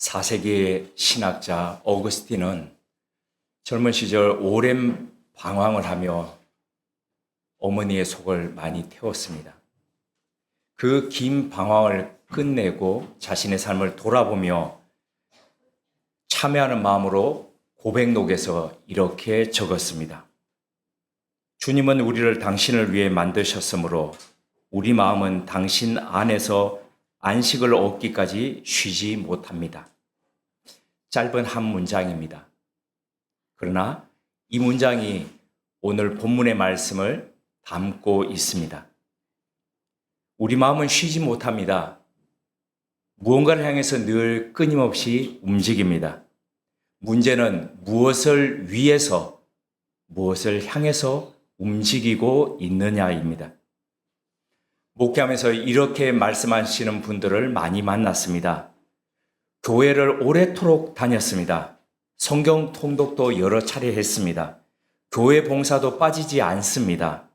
4세기의 신학자 어거스틴은 젊은 시절 오랜 방황을 하며 어머니의 속을 많이 태웠습니다. 그 긴 방황을 끝내고 자신의 삶을 돌아보며 참회하는 마음으로 고백록에서 이렇게 적었습니다. 주님은 우리를 당신을 위해 만드셨으므로 우리 마음은 당신 안에서 안식을 얻기까지 쉬지 못합니다. 짧은 한 문장입니다. 그러나 이 문장이 오늘 본문의 말씀을 담고 있습니다. 우리 마음은 쉬지 못합니다. 무언가를 향해서 늘 끊임없이 움직입니다. 문제는 무엇을 위해서, 무엇을 향해서 움직이고 있느냐입니다. 목회하면서 이렇게 말씀하시는 분들을 많이 만났습니다. 교회를 오래도록 다녔습니다. 성경 통독도 여러 차례 했습니다. 교회 봉사도 빠지지 않습니다.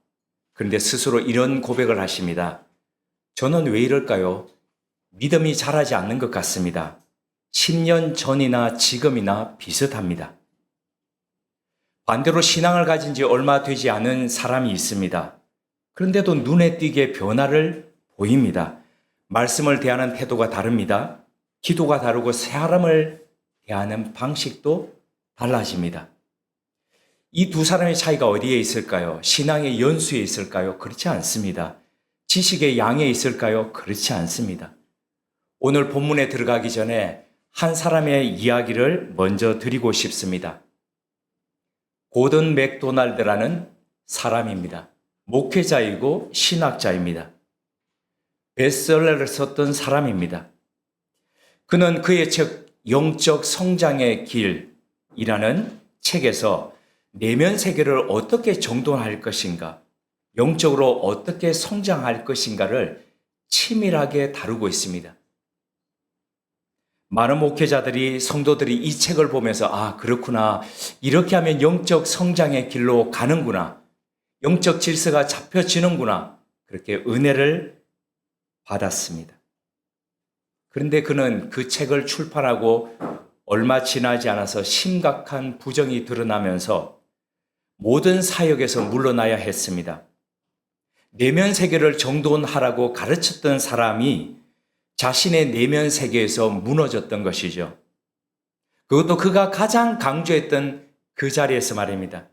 그런데 스스로 이런 고백을 하십니다. 저는 왜 이럴까요? 믿음이 자라지 않는 것 같습니다. 10년 전이나 지금이나 비슷합니다. 반대로 신앙을 가진 지 얼마 되지 않은 사람이 있습니다. 그런데도 눈에 띄게 변화를 보입니다. 말씀을 대하는 태도가 다릅니다. 기도가 다르고 사람을 대하는 방식도 달라집니다. 이 두 사람의 차이가 어디에 있을까요? 신앙의 연수에 있을까요? 그렇지 않습니다. 지식의 양에 있을까요? 그렇지 않습니다. 오늘 본문에 들어가기 전에 한 사람의 이야기를 먼저 드리고 싶습니다. 고든 맥도날드라는 사람입니다. 목회자이고 신학자입니다. 베스트셀러를 썼던 사람입니다. 그는 그의 책 영적 성장의 길이라는 책에서 내면 세계를 어떻게 정돈할 것인가, 영적으로 어떻게 성장할 것인가를 치밀하게 다루고 있습니다. 많은 목회자들이, 성도들이 이 책을 보면서 아, 그렇구나. 이렇게 하면 영적 성장의 길로 가는구나. 영적 질서가 잡혀지는구나. 그렇게 은혜를 받았습니다. 그런데 그는 그 책을 출판하고 얼마 지나지 않아서 심각한 부정이 드러나면서 모든 사역에서 물러나야 했습니다. 내면 세계를 정돈하라고 가르쳤던 사람이 자신의 내면 세계에서 무너졌던 것이죠. 그것도 그가 가장 강조했던 그 자리에서 말입니다.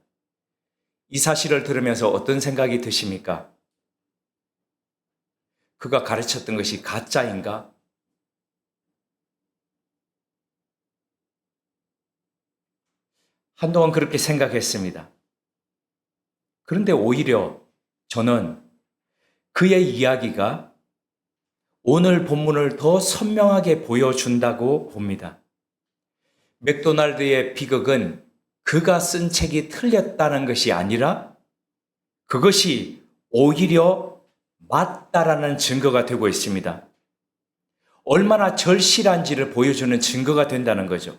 이 사실을 들으면서 어떤 생각이 드십니까? 그가 가르쳤던 것이 가짜인가? 한동안 그렇게 생각했습니다. 그런데 오히려 저는 그의 이야기가 오늘 본문을 더 선명하게 보여준다고 봅니다. 맥도날드의 비극은 그가 쓴 책이 틀렸다는 것이 아니라 그것이 오히려 맞다라는 증거가 되고 있습니다. 얼마나 절실한지를 보여주는 증거가 된다는 거죠.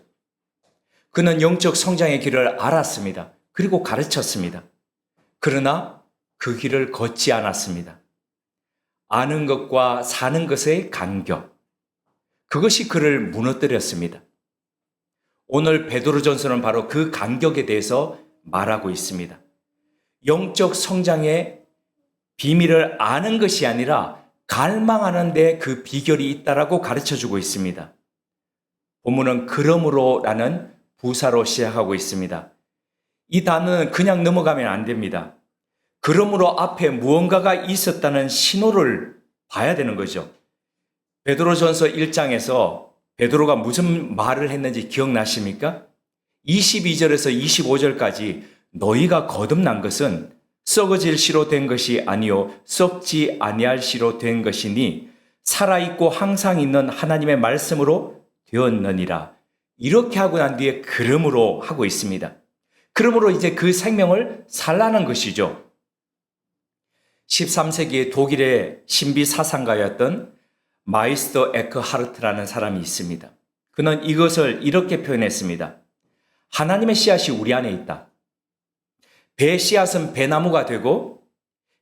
그는 영적 성장의 길을 알았습니다. 그리고 가르쳤습니다. 그러나 그 길을 걷지 않았습니다. 아는 것과 사는 것의 간격, 그것이 그를 무너뜨렸습니다. 오늘 베드로전서는 바로 그 간격에 대해서 말하고 있습니다. 영적 성장의 비밀을 아는 것이 아니라 갈망하는 데 그 비결이 있다라고 가르쳐주고 있습니다. 본문은 그러므로라는 부사로 시작하고 있습니다. 이 단어는 그냥 넘어가면 안 됩니다. 그러므로 앞에 무언가가 있었다는 신호를 봐야 되는 거죠. 베드로전서 1장에서 베드로가 무슨 말을 했는지 기억나십니까? 22절에서 25절까지 너희가 거듭난 것은 썩어질 씨로 된 것이 아니요 썩지 아니할 씨로 된 것이니 살아있고 항상 있는 하나님의 말씀으로 되었느니라. 이렇게 하고 난 뒤에 그러므로 하고 있습니다. 그러므로 이제 그 생명을 살라는 것이죠. 13세기의 독일의 신비 사상가였던 마이스터 에크하르트라는 사람이 있습니다. 그는 이것을 이렇게 표현했습니다. 하나님의 씨앗이 우리 안에 있다. 배 씨앗은 배나무가 되고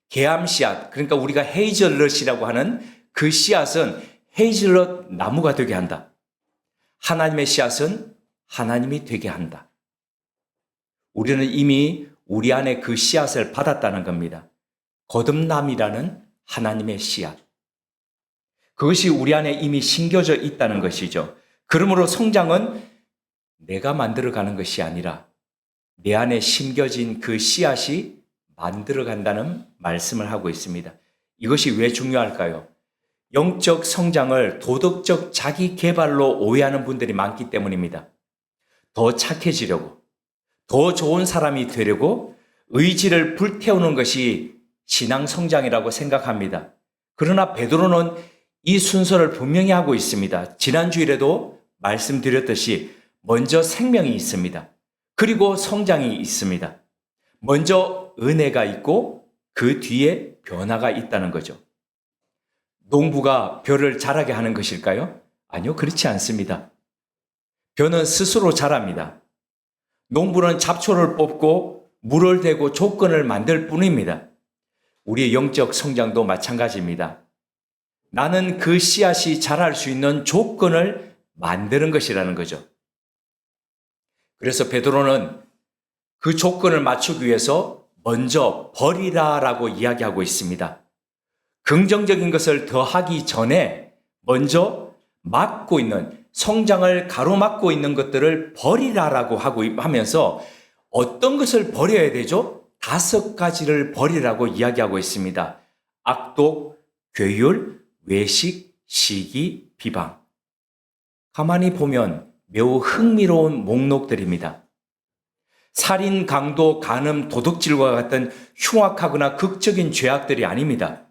개암 씨앗, 그러니까 우리가 헤이즐넛이라고 하는 그 씨앗은 헤이즐넛 나무가 되게 한다. 하나님의 씨앗은 하나님이 되게 한다. 우리는 이미 우리 안에 그 씨앗을 받았다는 겁니다. 거듭남이라는 하나님의 씨앗. 그것이 우리 안에 이미 심겨져 있다는 것이죠. 그러므로 성장은 내가 만들어가는 것이 아니라 내 안에 심겨진 그 씨앗이 만들어간다는 말씀을 하고 있습니다. 이것이 왜 중요할까요? 영적 성장을 도덕적 자기 개발로 오해하는 분들이 많기 때문입니다. 더 착해지려고, 더 좋은 사람이 되려고 의지를 불태우는 것이 신앙 성장이라고 생각합니다. 그러나 베드로는 이 순서를 분명히 하고 있습니다. 지난 주일에도 말씀드렸듯이 먼저 생명이 있습니다. 그리고 성장이 있습니다. 먼저 은혜가 있고 그 뒤에 변화가 있다는 거죠. 농부가 벼를 자라게 하는 것일까요? 아니요, 그렇지 않습니다. 벼는 스스로 자랍니다. 농부는 잡초를 뽑고 물을 대고 조건을 만들 뿐입니다. 우리의 영적 성장도 마찬가지입니다. 나는 그 씨앗이 자랄 수 있는 조건을 만드는 것이라는 거죠. 그래서 베드로는 그 조건을 맞추기 위해서 먼저 버리라라고 이야기하고 있습니다. 긍정적인 것을 더하기 전에 먼저 막고 있는, 성장을 가로막고 있는 것들을 버리라라고 하면서 어떤 것을 버려야 되죠? 5가지를 버리라고 이야기하고 있습니다. 악독, 괴율, 외식, 시기, 비방. 가만히 보면 매우 흥미로운 목록들입니다. 살인, 강도, 간음, 도둑질과 같은 흉악하거나 극적인 죄악들이 아닙니다.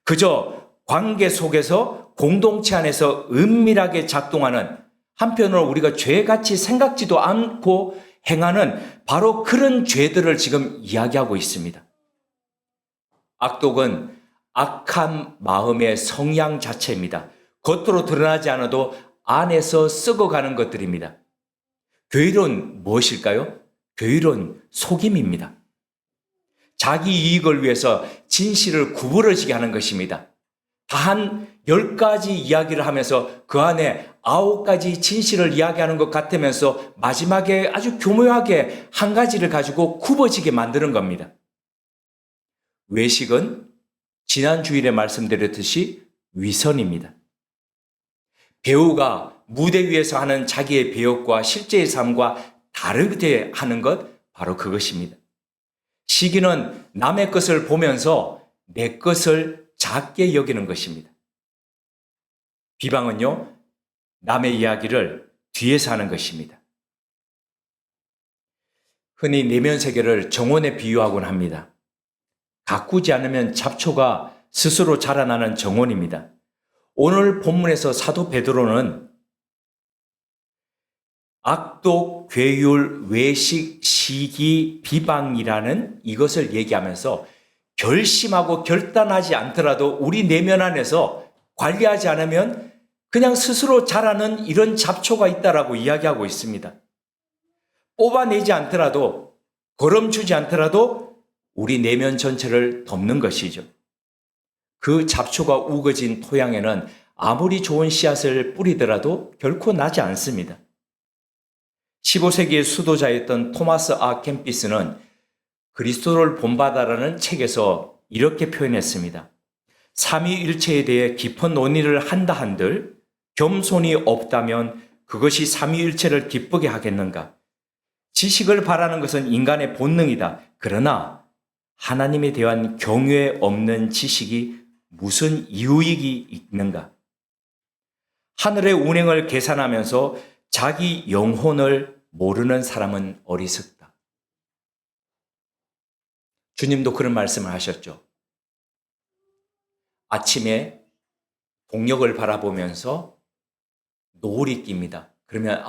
그저 관계 속에서 공동체 안에서 은밀하게 작동하는, 한편으로 우리가 죄같이 생각지도 않고 행하는 바로 그런 죄들을 지금 이야기하고 있습니다. 악독은 악한 마음의 성향 자체입니다. 겉으로 드러나지 않아도 안에서 썩어가는 것들입니다. 괴율은 무엇일까요? 괴율은 속임입니다. 자기 이익을 위해서 진실을 구부러지게 하는 것입니다. 단 10가지 이야기를 하면서 그 안에 9가지 진실을 이야기하는 것 같으면서 마지막에 아주 교묘하게 한 가지를 가지고 굽어지게 만드는 겁니다. 외식은 지난 주일에 말씀드렸듯이 위선입니다. 배우가 무대 위에서 하는 자기의 배역과 실제의 삶과 다르게 하는 것, 바로 그것입니다. 시기는 남의 것을 보면서 내 것을 작게 여기는 것입니다. 비방은요, 남의 이야기를 뒤에서 하는 것입니다. 흔히 내면 세계를 정원에 비유하곤 합니다. 가꾸지 않으면 잡초가 스스로 자라나는 정원입니다. 오늘 본문에서 사도 베드로는 악독, 괴율, 외식, 시기, 비방이라는 이것을 얘기하면서 결심하고 결단하지 않더라도 우리 내면 안에서 관리하지 않으면 그냥 스스로 자라는 이런 잡초가 있다라고 이야기하고 있습니다. 뽑아내지 않더라도, 걸음주지 않더라도 우리 내면 전체를 덮는 것이죠. 그 잡초가 우거진 토양에는 아무리 좋은 씨앗을 뿌리더라도 결코 나지 않습니다. 15세기의 수도자였던 토마스 아 캠피스는 그리스도를 본받아라는 책에서 이렇게 표현했습니다. 삼위일체에 대해 깊은 논의를 한다 한들 겸손이 없다면 그것이 삼위일체를 기쁘게 하겠는가? 지식을 바라는 것은 인간의 본능이다. 그러나 하나님에 대한 경외 없는 지식이 무슨 유익이 있는가? 하늘의 운행을 계산하면서 자기 영혼을 모르는 사람은 어리석다. 주님도 그런 말씀을 하셨죠. 아침에 동력을 바라보면서 노을이 낍니다. 그러면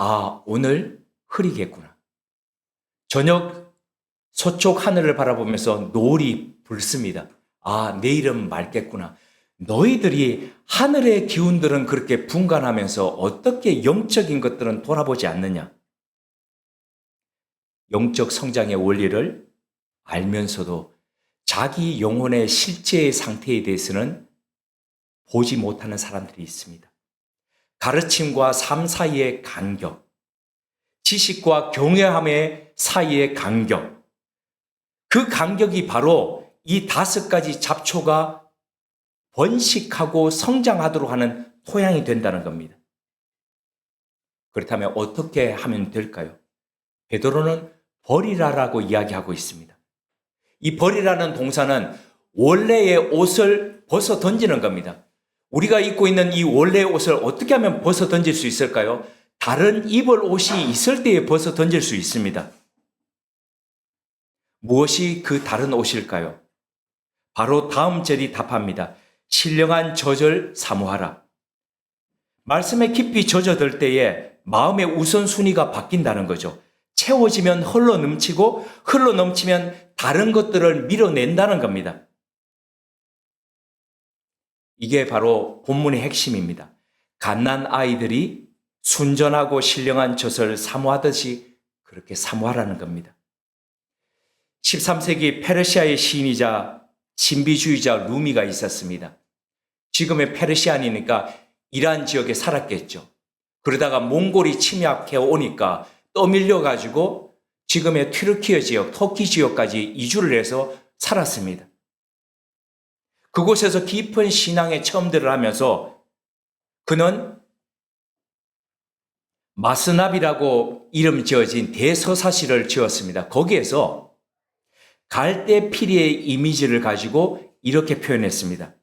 오늘 흐리겠구나. 저녁 서쪽 하늘을 바라보면서 노을이 붉습니다. 내일은 맑겠구나. 너희들이 하늘의 기운들은 그렇게 분간하면서 어떻게 영적인 것들은 돌아보지 않느냐? 영적 성장의 원리를 알면서도 자기 영혼의 실제의 상태에 대해서는 보지 못하는 사람들이 있습니다. 가르침과 삶 사이의 간격, 지식과 경외함의 사이의 간격, 그 간격이 바로 이 5가지 잡초가 번식하고 성장하도록 하는 토양이 된다는 겁니다. 그렇다면 어떻게 하면 될까요? 베드로는 버리라라고 이야기하고 있습니다. 이 버리라는 동사는 원래의 옷을 벗어 던지는 겁니다. 우리가 입고 있는 이 원래의 옷을 어떻게 하면 벗어 던질 수 있을까요? 다른 입을 옷이 있을 때에 벗어 던질 수 있습니다. 무엇이 그 다른 옷일까요? 바로 다음 절이 답합니다. 신령한 젖을 사모하라. 말씀에 깊이 젖어들 때에 마음의 우선순위가 바뀐다는 거죠. 채워지면 흘러넘치고 흘러넘치면 다른 것들을 밀어낸다는 겁니다. 이게 바로 본문의 핵심입니다. 갓난 아이들이 순전하고 신령한 젖을 사모하듯이 그렇게 사모하라는 겁니다. 13세기 페르시아의 시인이자 신비주의자 루미가 있었습니다. 지금의 페르시안이니까 이란 지역에 살았겠죠. 그러다가 몽골이 침략해 오니까 떠밀려가지고 지금의 튀르키예 지역, 터키 지역까지 이주를 해서 살았습니다. 그곳에서 깊은 신앙의 체험들을 하면서 그는 마스납이라고 이름 지어진 대서사시를 지었습니다. 거기에서 갈대피리의 이미지를 가지고 이렇게 표현했습니다.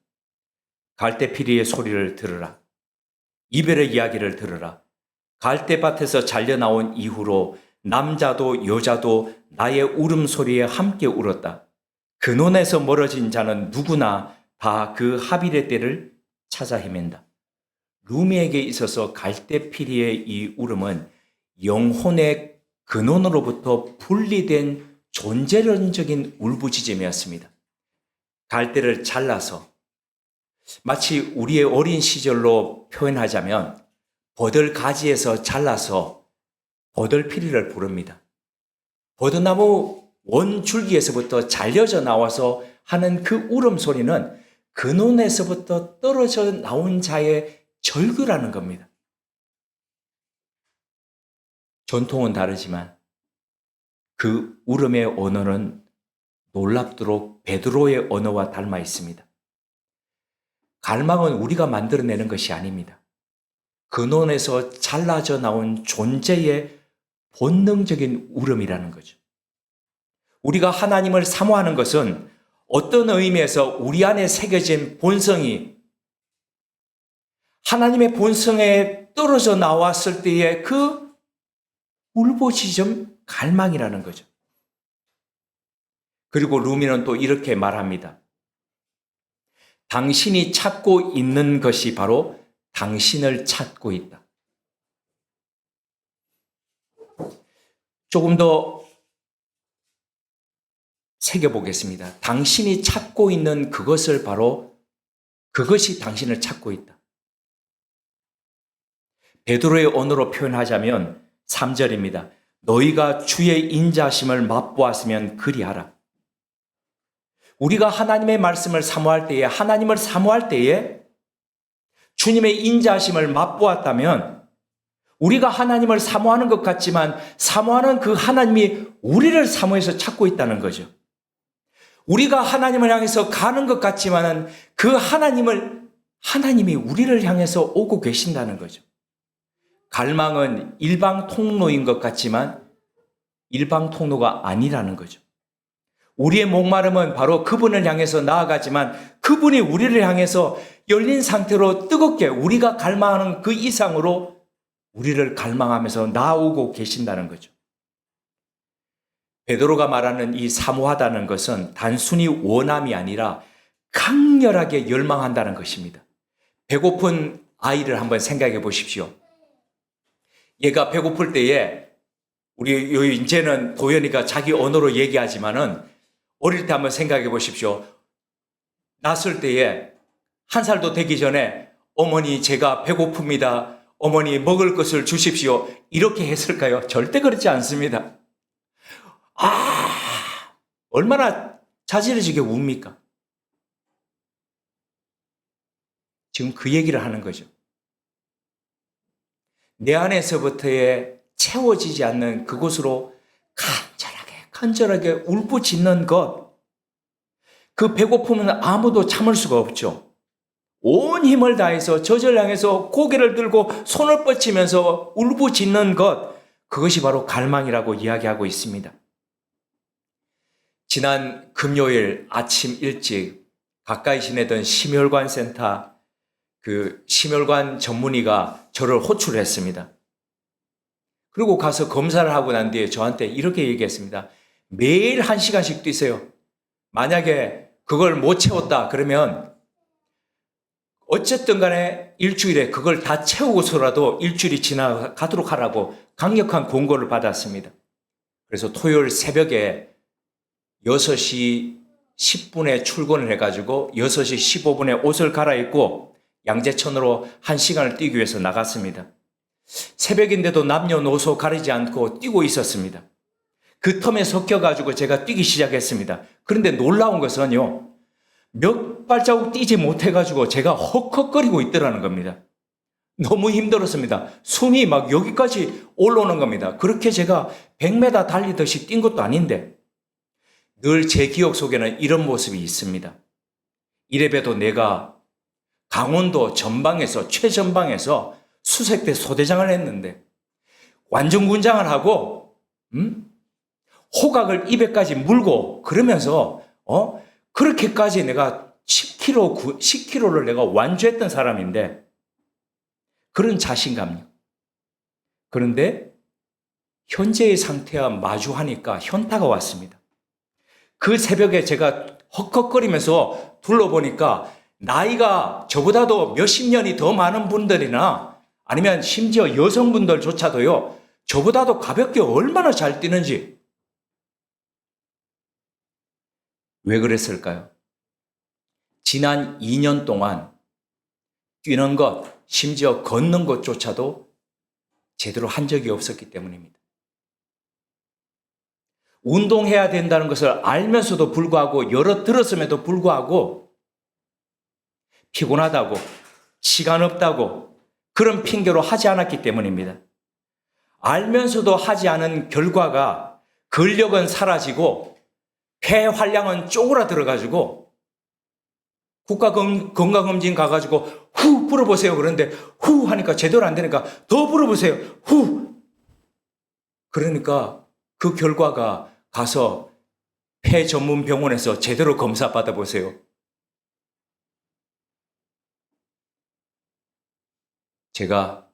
갈대피리의 소리를 들으라. 이별의 이야기를 들으라. 갈대밭에서 잘려나온 이후로 남자도 여자도 나의 울음소리에 함께 울었다. 근원에서 멀어진 자는 누구나 다 그 하빌의 때를 찾아 헤맨다. 루미에게 있어서 갈대피리의 이 울음은 영혼의 근원으로부터 분리된 존재론적인 울부짖음이었습니다. 갈대를 잘라서 마치 우리의 어린 시절로 표현하자면 버들가지에서 잘라서 버들피리를 부릅니다. 버드나무 원줄기에서부터 잘려져 나와서 하는 그 울음소리는 근원에서부터 떨어져 나온 자의 절규라는 겁니다. 전통은 다르지만 그 울음의 언어는 놀랍도록 베드로의 언어와 닮아 있습니다. 갈망은 우리가 만들어내는 것이 아닙니다. 근원에서 잘라져 나온 존재의 본능적인 울음이라는 거죠. 우리가 하나님을 사모하는 것은 어떤 의미에서 우리 안에 새겨진 본성이 하나님의 본성에 떨어져 나왔을 때의 그 울부짖음, 갈망이라는 거죠. 그리고 루미는 또 이렇게 말합니다. 당신이 찾고 있는 것이 바로 당신을 찾고 있다. 조금 더 새겨보겠습니다. 당신이 찾고 있는 그것을 바로 그것이 당신을 찾고 있다. 베드로의 언어로 표현하자면 3절입니다. 너희가 주의 인자심을 맛보았으면 그리하라. 우리가 하나님의 말씀을 사모할 때에 하나님을 사모할 때에 주님의 인자심을 맛보았다면 우리가 하나님을 사모하는 것 같지만 사모하는 그 하나님이 우리를 사모해서 찾고 있다는 거죠. 우리가 하나님을 향해서 가는 것 같지만 그 하나님이 우리를 향해서 오고 계신다는 거죠. 갈망은 일방 통로인 것 같지만 일방 통로가 아니라는 거죠. 우리의 목마름은 바로 그분을 향해서 나아가지만 그분이 우리를 향해서 열린 상태로 뜨겁게 우리가 갈망하는 그 이상으로 우리를 갈망하면서 나아오고 계신다는 거죠. 베드로가 말하는 이 사모하다는 것은 단순히 원함이 아니라 강렬하게 열망한다는 것입니다. 배고픈 아이를 한번 생각해 보십시오. 얘가 배고플 때에 우리 이제는 도연이가 자기 언어로 얘기하지만은 어릴 때 한번 생각해 보십시오. 낳았을 때에 1살도 되기 전에 어머니 제가 배고픕니다. 어머니 먹을 것을 주십시오. 이렇게 했을까요? 절대 그렇지 않습니다. 얼마나 자지러지게 웁니까? 지금 그 얘기를 하는 거죠. 내 안에서부터의 채워지지 않는 그곳으로 간절하게 울부짖는 것, 그 배고픔은 아무도 참을 수가 없죠. 온 힘을 다해서 저절 향해서 고개를 들고 손을 뻗치면서 울부짖는 것, 그것이 바로 갈망이라고 이야기하고 있습니다. 지난 금요일 아침 일찍 가까이 지내던 심혈관 센터 그 심혈관 전문의가 저를 호출했습니다. 그리고 가서 검사를 하고 난 뒤에 저한테 이렇게 얘기했습니다. 매일 1시간씩 뛰세요. 만약에 그걸 못 채웠다 그러면 어쨌든 간에 일주일에 그걸 다 채우고서라도 일주일이 지나가도록 하라고 강력한 권고를 받았습니다. 그래서 토요일 새벽에 6시 10분에 출근을 해가지고 6시 15분에 옷을 갈아입고 양재천으로 1시간을 뛰기 위해서 나갔습니다. 새벽인데도 남녀노소 가리지 않고 뛰고 있었습니다. 그 텀에 섞여가지고 제가 뛰기 시작했습니다. 그런데 놀라운 것은요, 몇 발자국 뛰지 못해가지고 제가 헉헉거리고 있더라는 겁니다. 너무 힘들었습니다. 숨이 막 여기까지 올라오는 겁니다. 그렇게 제가 100m 달리듯이 뛴 것도 아닌데 늘 제 기억 속에는 이런 모습이 있습니다. 이래봬도 내가 강원도 전방에서 최전방에서 수색대 소대장을 했는데 완전군장을 하고 호각을 입에까지 물고 그러면서 그렇게까지 내가 10km를 내가 완주했던 사람인데 그런 자신감요. 그런데 현재의 상태와 마주하니까 현타가 왔습니다. 그 새벽에 제가 헉헉거리면서 둘러보니까 나이가 저보다도 몇십 년이 더 많은 분들이나 아니면 심지어 여성분들조차도요, 저보다도 가볍게 얼마나 잘 뛰는지. 왜 그랬을까요? 지난 2년 동안 뛰는 것, 심지어 걷는 것조차도 제대로 한 적이 없었기 때문입니다. 운동해야 된다는 것을 알면서도 불구하고 여러 들었음에도 불구하고 피곤하다고 시간 없다고 그런 핑계로 하지 않았기 때문입니다. 알면서도 하지 않은 결과가 근력은 사라지고 폐활량은 쪼그라들어가지고 국가건강검진 가가지고 후 불어보세요. 그런데 후 하니까 제대로 안 되니까 더 불어보세요. 후. 그러니까 그 결과가 가서 폐 전문 병원에서 제대로 검사 받아보세요. 제가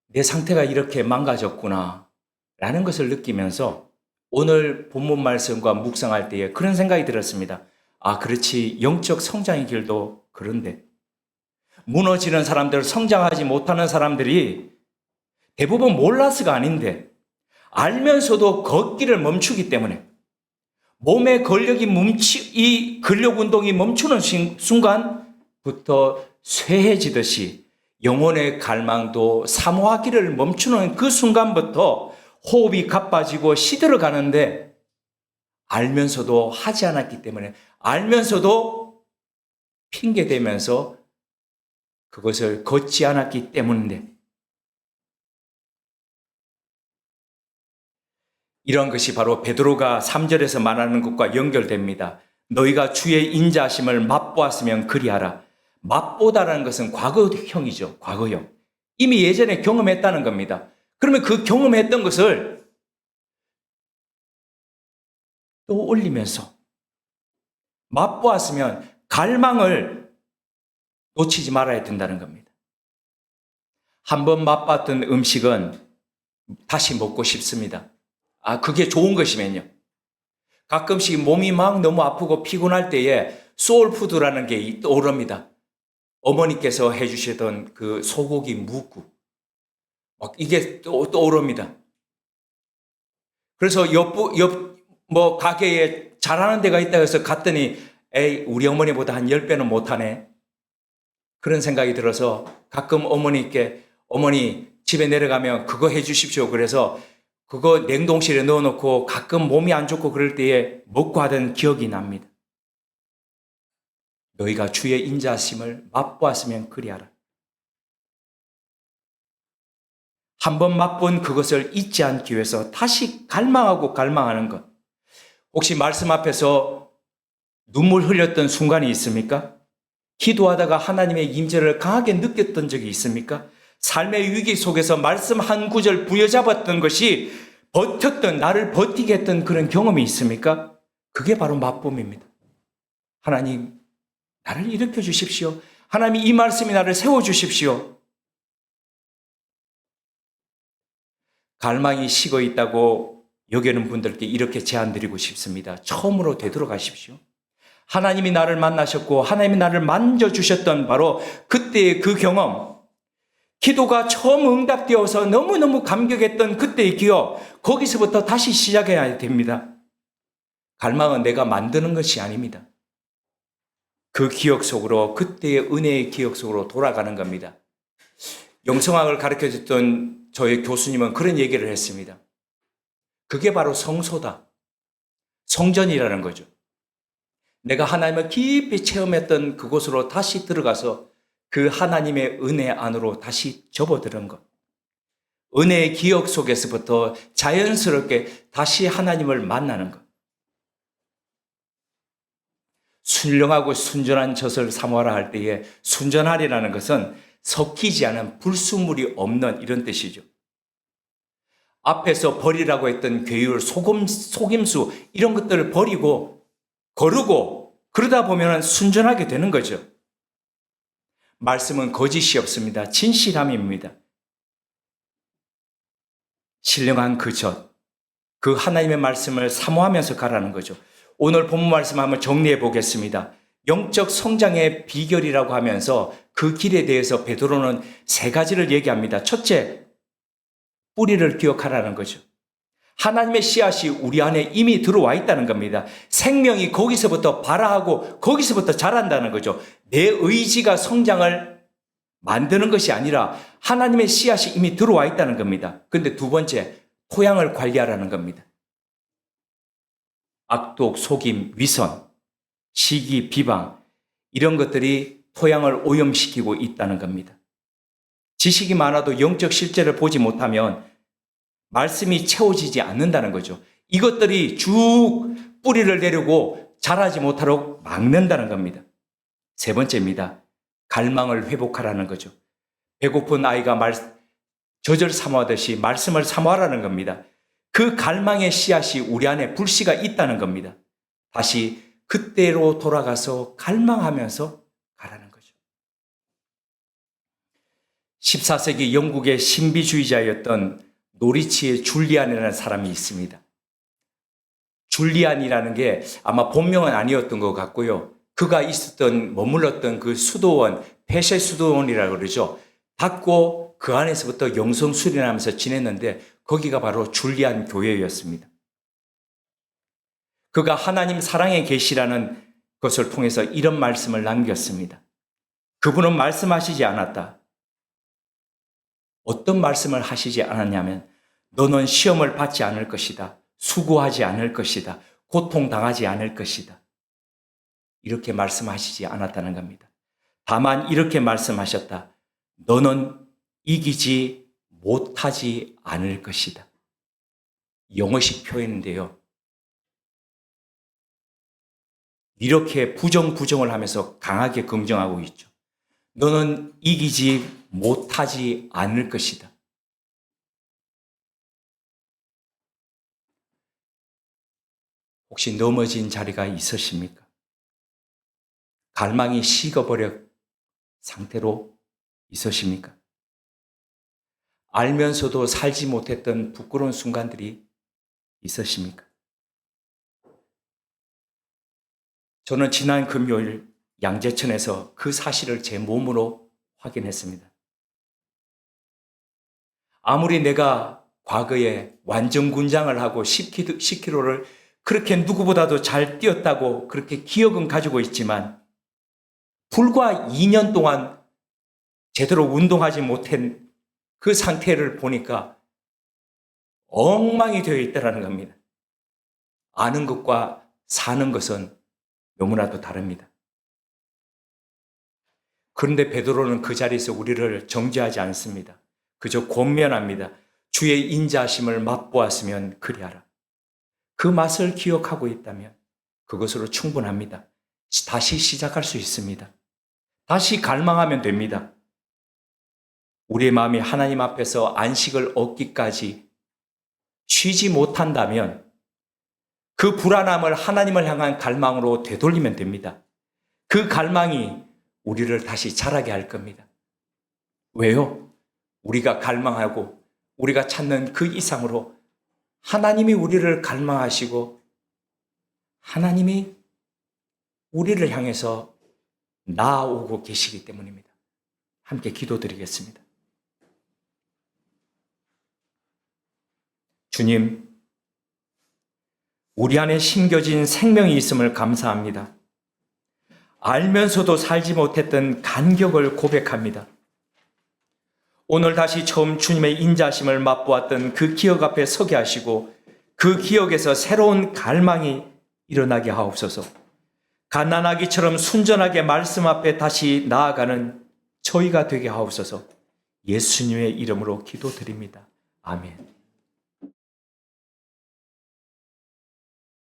내 상태가 이렇게 망가졌구나 라는 것을 느끼면서 오늘 본문 말씀과 묵상할 때에 그런 생각이 들었습니다. 아, 그렇지. 영적 성장의 길도 그런데 무너지는 사람들, 성장하지 못하는 사람들이 대부분 몰라서가 아닌데 알면서도 걷기를 멈추기 때문에 몸의 이 근력 운동이 멈추는 순간부터 쇠해지듯이 영혼의 갈망도 사모하기를 멈추는 그 순간부터 호흡이 가빠지고 시들어 가는데 알면서도 하지 않았기 때문에 알면서도 핑계대면서 그것을 걷지 않았기 때문인데 이런 것이 바로 베드로가 3절에서 말하는 것과 연결됩니다. 너희가 주의 인자하심을 맛보았으면 그리하라. 맛보다라는 것은 과거형이죠. 과거형. 이미 예전에 경험했다는 겁니다. 그러면 그 경험했던 것을 또 올리면서 맛보았으면 갈망을 놓치지 말아야 된다는 겁니다. 한번 맛봤던 음식은 다시 먹고 싶습니다. 아, 그게 좋은 것이면요. 가끔씩 몸이 막 너무 아프고 피곤할 때에 소울푸드라는 게 떠오릅니다. 어머니께서 해주시던 그 소고기 묵국. 막 이게 떠오릅니다. 그래서 가게에 잘하는 데가 있다고 해서 갔더니, 에이, 우리 어머니보다 한 10배는 못하네. 그런 생각이 들어서 가끔 어머니께, 어머니 집에 내려가면 그거 해주십시오. 그래서 그거 냉동실에 넣어놓고 가끔 몸이 안 좋고 그럴 때에 먹고 하던 기억이 납니다. 너희가 주의 인자심을 맛보았으면 그리하라. 한번 맛본 그것을 잊지 않기 위해서 다시 갈망하고 갈망하는 것. 혹시 말씀 앞에서 눈물 흘렸던 순간이 있습니까? 기도하다가 하나님의 임재를 강하게 느꼈던 적이 있습니까? 삶의 위기 속에서 말씀 한 구절 부여잡았던 것이 나를 버티게 했던 그런 경험이 있습니까? 그게 바로 맛봄입니다. 하나님, 나를 일으켜 주십시오. 하나님, 이 말씀이 나를 세워 주십시오. 갈망이 식어 있다고 여기는 분들께 이렇게 제안드리고 싶습니다. 처음으로 되돌아가십시오. 하나님이 나를 만나셨고 하나님이 나를 만져주셨던 바로 그때의 그 경험, 기도가 처음 응답되어서 너무너무 감격했던 그때의 기억, 거기서부터 다시 시작해야 됩니다. 갈망은 내가 만드는 것이 아닙니다. 그 기억 속으로, 그때의 은혜의 기억 속으로 돌아가는 겁니다. 영성학을 가르쳐줬던 저의 교수님은 그런 얘기를 했습니다. 그게 바로 성소다. 성전이라는 거죠. 내가 하나님을 깊이 체험했던 그곳으로 다시 들어가서 그 하나님의 은혜 안으로 다시 접어드는 것. 은혜의 기억 속에서부터 자연스럽게 다시 하나님을 만나는 것. 순령하고 순전한 젖을 사모하라 할 때에 순전하리라는 것은 섞이지 않은 불순물이 없는 이런 뜻이죠. 앞에서 버리라고 했던 괴율, 속임수 이런 것들을 버리고 거르고 그러다 보면 순전하게 되는 거죠. 말씀은 거짓이 없습니다. 진실함입니다. 신령한 그 젖, 그 하나님의 말씀을 사모하면서 가라는 거죠. 오늘 본문 말씀 한번 정리해 보겠습니다. 영적 성장의 비결이라고 하면서 그 길에 대해서 베드로는 세 가지를 얘기합니다. 첫째, 뿌리를 기억하라는 거죠. 하나님의 씨앗이 우리 안에 이미 들어와 있다는 겁니다. 생명이 거기서부터 발화하고 거기서부터 자란다는 거죠. 내 의지가 성장을 만드는 것이 아니라 하나님의 씨앗이 이미 들어와 있다는 겁니다. 그런데 두 번째, 토양을 관리하라는 겁니다. 악독, 속임, 위선, 시기, 비방 이런 것들이 토양을 오염시키고 있다는 겁니다. 지식이 많아도 영적 실제를 보지 못하면 말씀이 채워지지 않는다는 거죠. 이것들이 쭉 뿌리를 내리고 자라지 못하도록 막는다는 겁니다. 세 번째입니다. 갈망을 회복하라는 거죠. 배고픈 아이가 젖을 사모하듯이 말씀을 사모하라는 겁니다. 그 갈망의 씨앗이 우리 안에 불씨가 있다는 겁니다. 다시 그때로 돌아가서 갈망하면서 가라는 거죠. 14세기 영국의 신비주의자였던 노리치의 줄리안이라는 사람이 있습니다. 줄리안이라는 게 아마 본명은 아니었던 것 같고요. 그가 머물렀던 그 수도원, 폐쇄 수도원이라고 그러죠. 닫고 그 안에서부터 영성 수련하면서 지냈는데 거기가 바로 줄리안 교회였습니다. 그가 하나님 사랑의 계시라는 것을 통해서 이런 말씀을 남겼습니다. 그분은 말씀하시지 않았다. 어떤 말씀을 하시지 않았냐면 너는 시험을 받지 않을 것이다. 수고하지 않을 것이다. 고통당하지 않을 것이다. 이렇게 말씀하시지 않았다는 겁니다. 다만 이렇게 말씀하셨다. 너는 이기지 못하지 않을 것이다. 영어식 표현인데요. 이렇게 부정을 하면서 강하게 긍정하고 있죠. 너는 이기지 못하지 않을 것이다. 혹시 넘어진 자리가 있으십니까? 갈망이 식어버려 상태로 있으십니까? 알면서도 살지 못했던 부끄러운 순간들이 있으십니까? 저는 지난 금요일 양재천에서 그 사실을 제 몸으로 확인했습니다. 아무리 내가 과거에 완전군장을 하고 10km를 그렇게 누구보다도 잘 뛰었다고 그렇게 기억은 가지고 있지만 불과 2년 동안 제대로 운동하지 못한 그 상태를 보니까 엉망이 되어 있다는 겁니다. 아는 것과 사는 것은 너무나도 다릅니다. 그런데 베드로는 그 자리에서 우리를 정죄하지 않습니다. 그저 권면합니다. 주의 인자하심을 맛보았으면 그리하라. 그 맛을 기억하고 있다면 그것으로 충분합니다. 다시 시작할 수 있습니다. 다시 갈망하면 됩니다. 우리의 마음이 하나님 앞에서 안식을 얻기까지 쉬지 못한다면 그 불안함을 하나님을 향한 갈망으로 되돌리면 됩니다. 그 갈망이 우리를 다시 자라게 할 겁니다. 왜요? 우리가 갈망하고 우리가 찾는 그 이상으로 하나님이 우리를 갈망하시고 하나님이 우리를 향해서 나아오고 계시기 때문입니다. 함께 기도드리겠습니다. 주님, 우리 안에 심겨진 생명이 있음을 감사합니다. 알면서도 살지 못했던 간격을 고백합니다. 오늘 다시 처음 주님의 인자하심을 맛보았던 그 기억 앞에 서게 하시고 그 기억에서 새로운 갈망이 일어나게 하옵소서. 갓난아기처럼 순전하게 말씀 앞에 다시 나아가는 저희가 되게 하옵소서. 예수님의 이름으로 기도드립니다. 아멘.